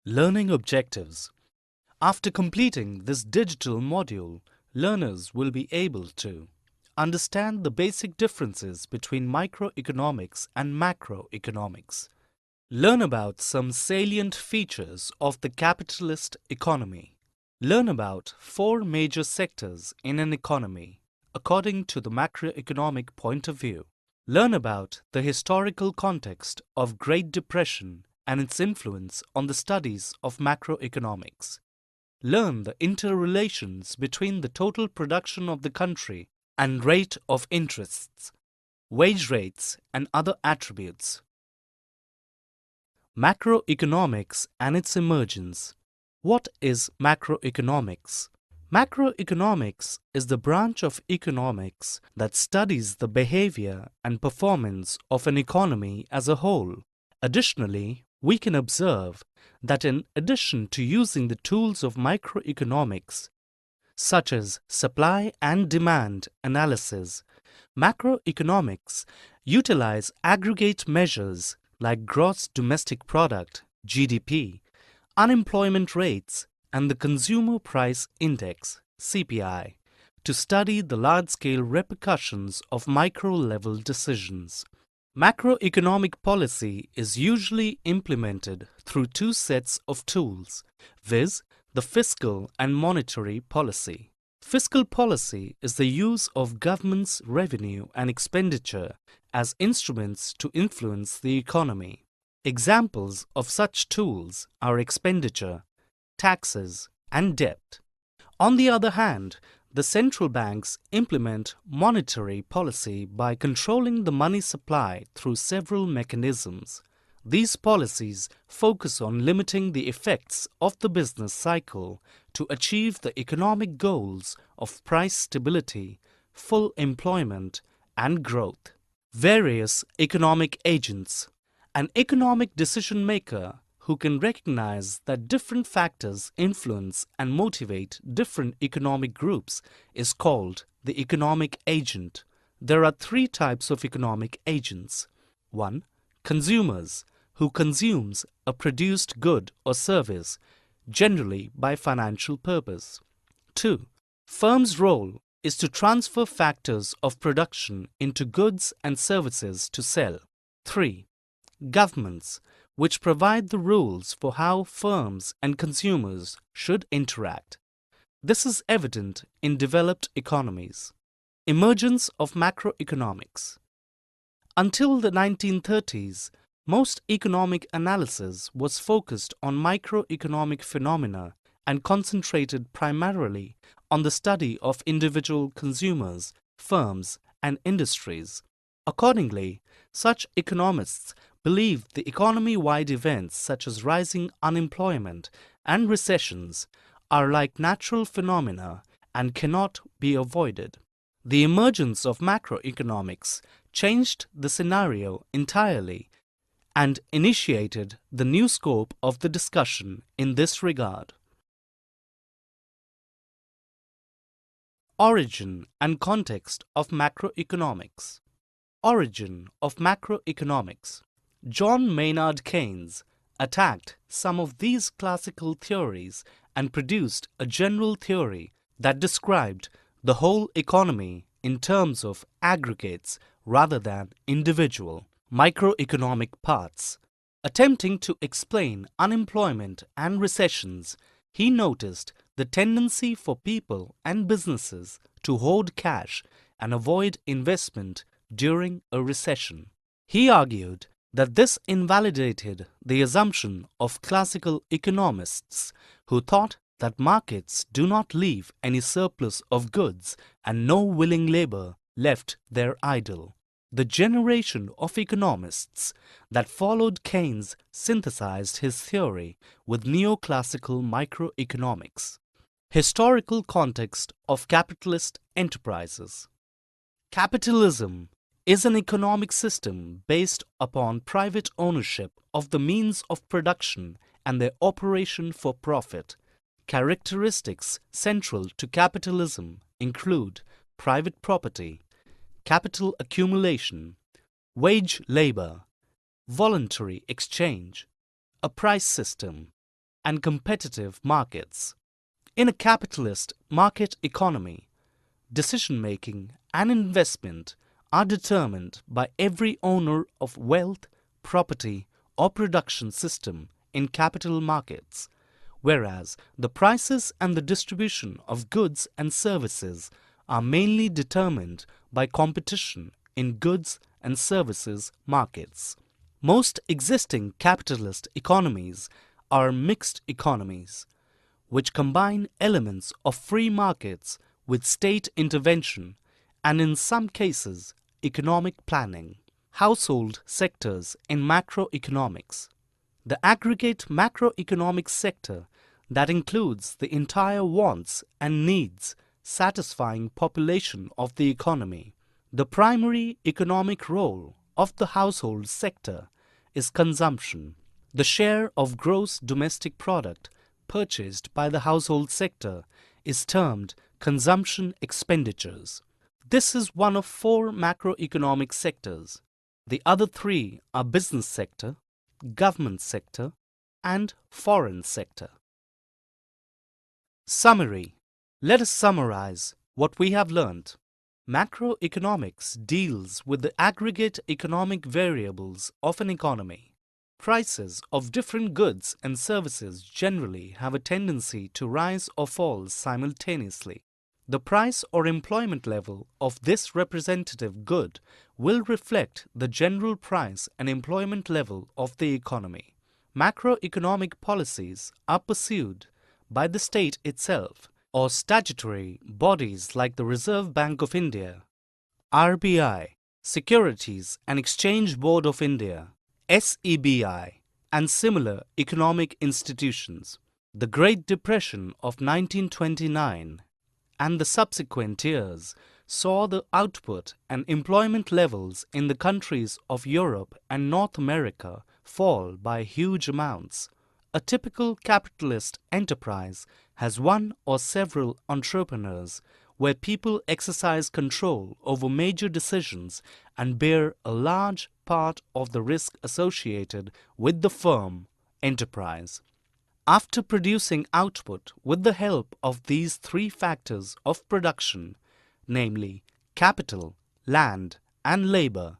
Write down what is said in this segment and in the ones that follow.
Learning objectives. After completing this digital module, learners will be able to understand the basic differences between microeconomics and macroeconomics, learn about some salient features of the capitalist economy, learn about four major sectors in an economy according to the macroeconomic point of view, learn about the historical context of Great Depression and its influence on the studies of macroeconomics. Learn the interrelations between the total production of the country and rate of interests, wage rates, and other attributes. Macroeconomics and its emergence. What is macroeconomics? Macroeconomics is the branch of economics that studies the behavior and performance of an economy as a whole. Additionally, we can observe that in addition to using the tools of microeconomics, such as supply and demand analysis, macroeconomics utilize aggregate measures like gross domestic product, GDP, unemployment rates, and the Consumer Price Index, CPI, to study the large-scale repercussions of micro-level decisions. Macroeconomic policy is usually implemented through two sets of tools, viz., the fiscal and monetary policy. Fiscal policy is the use of government's revenue and expenditure as instruments to influence the economy. Examples of such tools are expenditure, taxes, and debt. On the other hand, the central banks implement monetary policy by controlling the money supply through several mechanisms. These policies focus on limiting the effects of the business cycle to achieve the economic goals of price stability, full employment, and growth. Various economic agents. An economic decision maker who can recognize that different factors influence and motivate different economic groups is called the economic agent. There are three types of economic agents. 1. Consumers, who consumes a produced good or service, generally by financial purpose. 2. Firm's role is to transfer factors of production into goods and services to sell. 3. Governments, which provide the rules for how firms and consumers should interact. This is evident in developed economies. Emergence of macroeconomics. Until the 1930s, most economic analysis was focused on microeconomic phenomena and concentrated primarily on the study of individual consumers, firms, and industries. Accordingly, such economists believed the economy-wide events such as rising unemployment and recessions are like natural phenomena and cannot be avoided. The emergence of macroeconomics changed the scenario entirely and initiated the new scope of the discussion in this regard. Origin and context of macroeconomics. Origin of macroeconomics. John Maynard Keynes attacked some of these classical theories and produced a general theory that described the whole economy in terms of aggregates rather than individual microeconomic parts. Attempting to explain unemployment and recessions, he noticed the tendency for people and businesses to hoard cash and avoid investment during a recession. He argued that this invalidated the assumption of classical economists who thought that markets do not leave any surplus of goods and no willing labor left there idle. The generation of economists that followed Keynes synthesized his theory with neoclassical microeconomics. Historical context of capitalist enterprises. Capitalism is an economic system based upon private ownership of the means of production and their operation for profit. Characteristics central to capitalism include private property, capital accumulation, wage labor, voluntary exchange, a price system, and competitive markets. In a capitalist market economy, decision-making and investment are determined by every owner of wealth, property, or production system in capital markets, whereas the prices and the distribution of goods and services are mainly determined by competition in goods and services markets. Most existing capitalist economies are mixed economies, which combine elements of free markets with state intervention and, in some cases, economic planning. Household sectors in macroeconomics. The aggregate macroeconomic sector that includes the entire wants and needs satisfying population of the economy. The primary economic role of the household sector is consumption. The share of gross domestic product purchased by the household sector is termed consumption expenditures. This is one of 4 macroeconomic sectors. The other 3 are business sector, government sector, and foreign sector. Summary. Let us summarize what we have learned. Macroeconomics deals with the aggregate economic variables of an economy. Prices of different goods and services generally have a tendency to rise or fall simultaneously. The price or employment level of this representative good will reflect the general price and employment level of the economy. Macroeconomic policies are pursued by the state itself or statutory bodies like the Reserve Bank of India, RBI, Securities and Exchange Board of India, SEBI, and similar economic institutions. The Great Depression of 1929 and the subsequent years saw the output and employment levels in the countries of Europe and North America fall by huge amounts. A typical capitalist enterprise has one or several entrepreneurs where people exercise control over major decisions and bear a large part of the risk associated with the firm enterprise. After producing output with the help of these 3 factors of production, namely capital, land, and labor,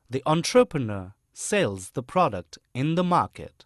the entrepreneur sells the product in the market.